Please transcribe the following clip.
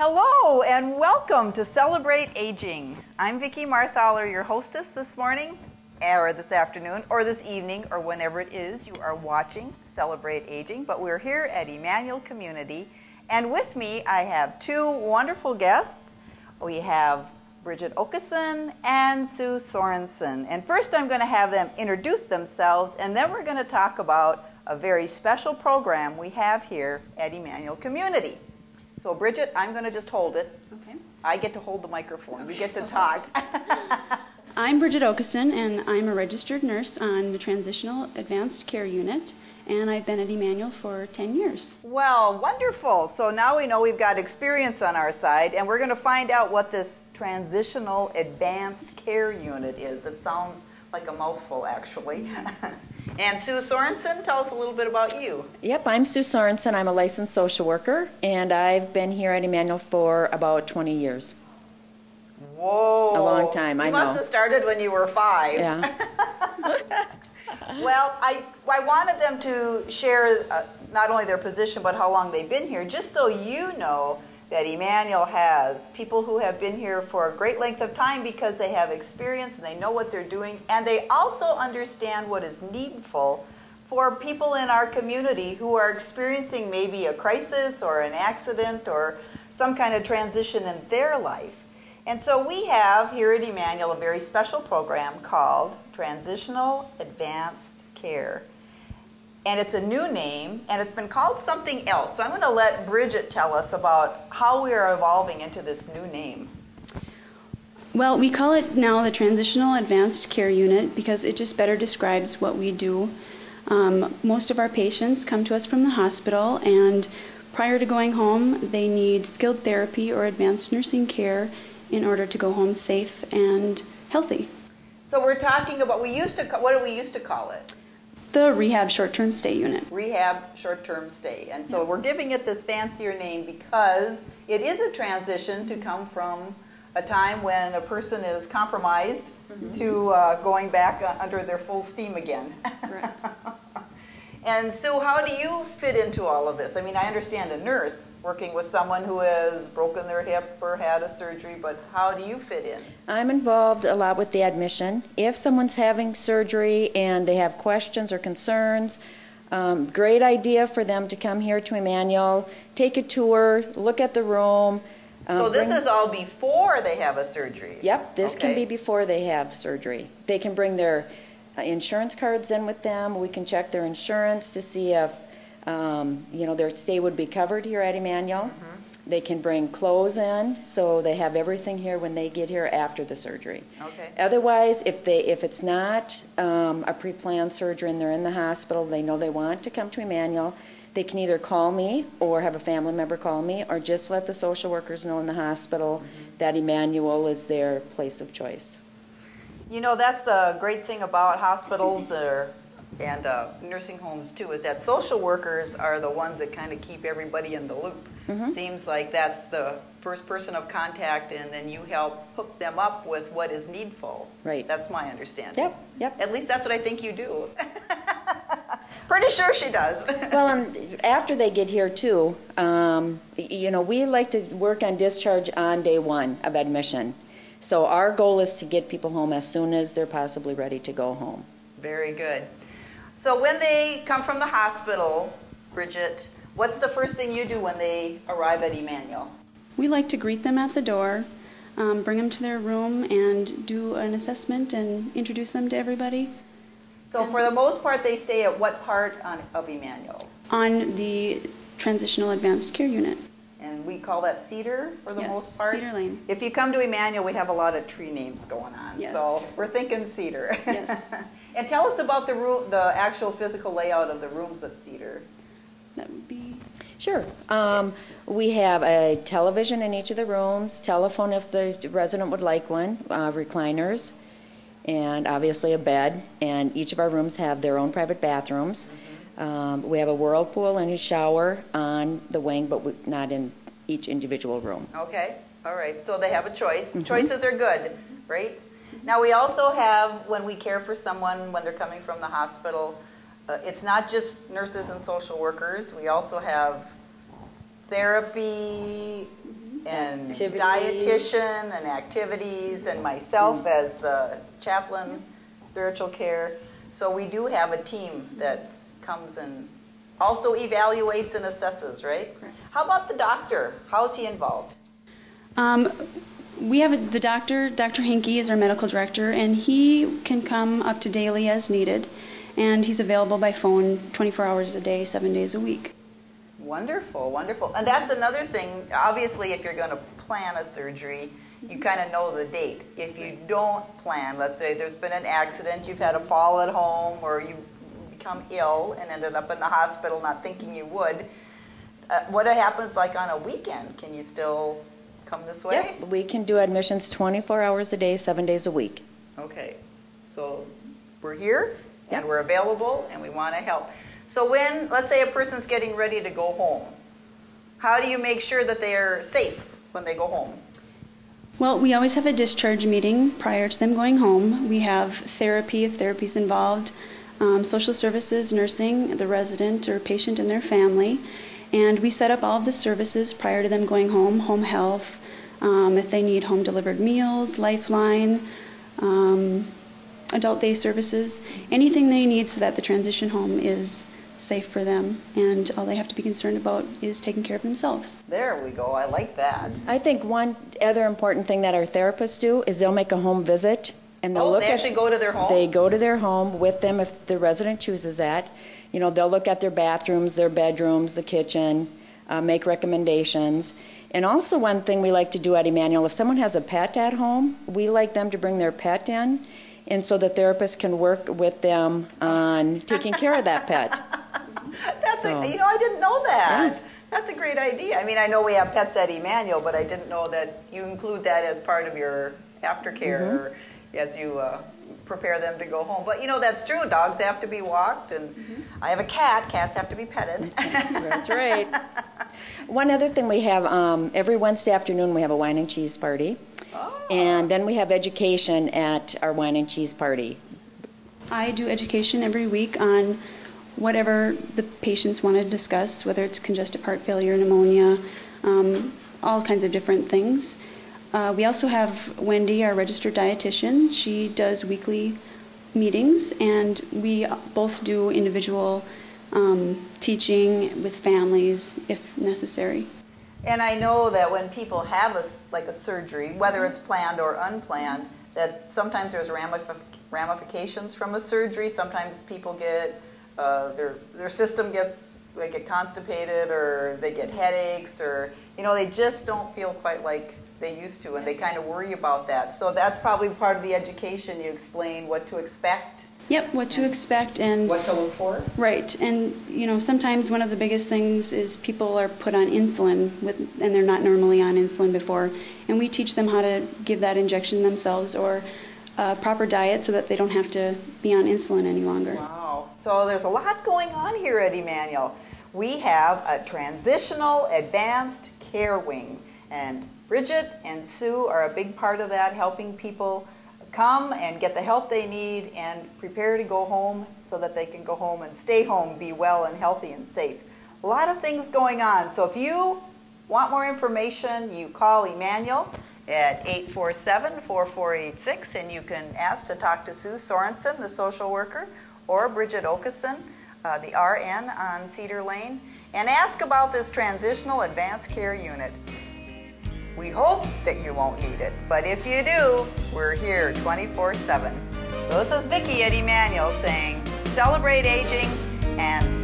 Hello and welcome to Celebrate Aging. I'm Vicki Marthaler, your hostess this morning, or this afternoon, or this evening, or whenever it is you are watching Celebrate Aging. But we're here at Emmanuel Community, and with me I have two wonderful guests. We have Bridget Okeson and Sue Sorensen. And first I'm going to have them introduce themselves, and then we're going to talk about a very special program we have here at Emmanuel Community. So Bridget, I'm going to just hold it. Okay. I get to hold the microphone. We get to talk. I'm Bridget Okeson, and I'm a registered nurse on the Transitional Advanced Care Unit, and I've been at Emmanuel for 10 years. Well, wonderful. So now we know we've got experience on our side, and we're going to find out what this Transitional Advanced Care Unit is. It sounds like a mouthful, actually. And Sue Sorensen, tell us a little bit about you. Yep, I'm Sue Sorensen. I'm a licensed social worker, and I've been here at Emmanuel for about 20 years. Whoa. A long time, I know. You must have started when you were 5. Yeah. Well, I wanted them to share not only their position, but how long they've been here, just so you know that Emmanuel has people who have been here for a great length of time because they have experience and they know what they're doing, and they also understand what is needful for people in our community who are experiencing maybe a crisis or an accident or some kind of transition in their life. And so we have here at Emmanuel a very special program called Transitional Advanced Care. And it's a new name, and it's been called something else. So I'm going to let Bridget tell us about how we are evolving into this new name. Well, we call it now the Transitional Advanced Care Unit because it just better describes what we do. Most of our patients come to us from the hospital, and prior to going home, they need skilled therapy or advanced nursing care in order to go home safe and healthy. So we're talking about, what do we used to call it? The Rehab Short-Term Stay Unit. Rehab Short-Term Stay. And so we're giving it this fancier name because it is a transition to come from a time when a person is compromised to going back under their full steam again. Correct. And Sue, how do you fit into all of this? I mean, I understand a nurse working with someone who has broken their hip or had a surgery, but how do you fit in? I'm involved a lot with the admission. If someone's having surgery and they have questions or concerns, great idea for them to come here to Emmanuel, take a tour, look at the room. So this is all before they have a surgery? Yep, this can be before they have surgery. They can bring their insurance cards in with them. We can check their insurance to see if their stay would be covered here at Emmanuel. They can bring clothes in, so they have everything here when they get here after the surgery. Okay. Otherwise, if it's not a pre-planned surgery and they're in the hospital, they know they want to come to Emmanuel, they can either call me or have a family member call me, or just let the social workers know in the hospital that Emmanuel is their place of choice. You know, that's the great thing about hospitals and nursing homes too, is that social workers are the ones that kind of keep everybody in the loop. Seems like that's the first person of contact, and then you help hook them up with what is needful. Right. That's my understanding. Yep. At least that's what I think you do. Pretty sure she does. Well, after they get here too, we like to work on discharge on day 1 of admission. So our goal is to get people home as soon as they're possibly ready to go home. Very good. So when they come from the hospital, Bridget, what's the first thing you do when they arrive at Emmanuel? We like to greet them at the door, bring them to their room, and do an assessment and introduce them to everybody. So for the most part, they stay at what part of Emmanuel? On the Transitional Advanced Care Unit. And we call that Cedar for the most part? Cedar Lane. If you come to Emmanuel, we have a lot of tree names going on. Yes. So we're thinking Cedar. Yes. And tell us about the actual physical layout of the rooms at Cedar. That would be... Sure. We have a television in each of the rooms, telephone if the resident would like one, recliners, and obviously a bed. And each of our rooms have their own private bathrooms. We have a whirlpool and a shower on the wing, but not in each individual room. Okay. All right. So they have a choice. Choices are good, right? Now we also have, when we care for someone when they're coming from the hospital, it's not just nurses and social workers. We also have therapy and Activities. dietitian and activities, and myself as the chaplain, spiritual care. So we do have a team that comes and also evaluates and assesses, right? Correct. How about the doctor? How is he involved? We have the doctor, Dr. Hinke is our medical director, and he can come up to daily as needed, and he's available by phone 24 hours a day, 7 days a week. Wonderful, wonderful. And that's another thing. Obviously, if you're going to plan a surgery, you kind of know the date. If you don't plan, let's say there's been an accident, you've had a fall at home, or you become ill and ended up in the hospital not thinking you would, what happens like on a weekend? Can you still come this way? Yep, we can do admissions 24 hours a day, 7 days a week. Okay, so we're here and we're available and we want to help. So when, let's say a person's getting ready to go home, how do you make sure that they are safe when they go home? Well, we always have a discharge meeting prior to them going home. We have therapy if therapy's involved, social services, nursing, the resident or patient and their family. And we set up all of the services prior to them going home, home health, if they need home delivered meals, lifeline, adult day services, anything they need so that the transition home is safe for them, and all they have to be concerned about is taking care of themselves. There we go. I like that. I think one other important thing that our therapists do is they'll make a home visit, and they'll look they actually go to their home? They go to their home with them if the resident chooses that. You know, they'll look at their bathrooms, their bedrooms, the kitchen, make recommendations. And also one thing we like to do at Emmanuel, if someone has a pet at home, we like them to bring their pet in, and so the therapist can work with them on taking care of that pet. That's I didn't know that. Yeah. That's a great idea. I mean, I know we have pets at Emmanuel, but I didn't know that you include that as part of your aftercare as you prepare them to go home. But that's true. Dogs have to be walked, and I have a cat. Cats have to be petted. That's right. One other thing we have, every Wednesday afternoon we have a wine and cheese party. Oh. And then we have education at our wine and cheese party. I do education every week on whatever the patients want to discuss, whether it's congestive heart failure, pneumonia, all kinds of different things. We also have Wendy, our registered dietitian. She does weekly meetings, and we both do individual teaching with families if necessary. And I know that when people have a surgery, whether it's planned or unplanned, that sometimes there's ramifications from a surgery. Sometimes people get their system they get constipated, or they get headaches, or they just don't feel quite like they used to, and they kind of worry about that. So that's probably part of the education. You explain what to expect. Yep, what to expect and what to look for. Right, and sometimes one of the biggest things is people are put on insulin and they're not normally on insulin before, and we teach them how to give that injection themselves, or proper diet so that they don't have to be on insulin any longer. Wow, so there's a lot going on here at Emmanuel. We have a transitional advanced care wing, and Bridget and Sue are a big part of that, helping people come and get the help they need and prepare to go home so that they can go home and stay home, be well and healthy and safe. A lot of things going on. So if you want more information, you call Emmanuel at 847-4486, and you can ask to talk to Sue Sorensen, the social worker, or Bridget Okeson, the RN on Cedar Lane, and ask about this transitional advanced care unit. We hope that you won't need it, but if you do, we're here 24/7. So this is Vicki at Emmanuel saying, celebrate aging and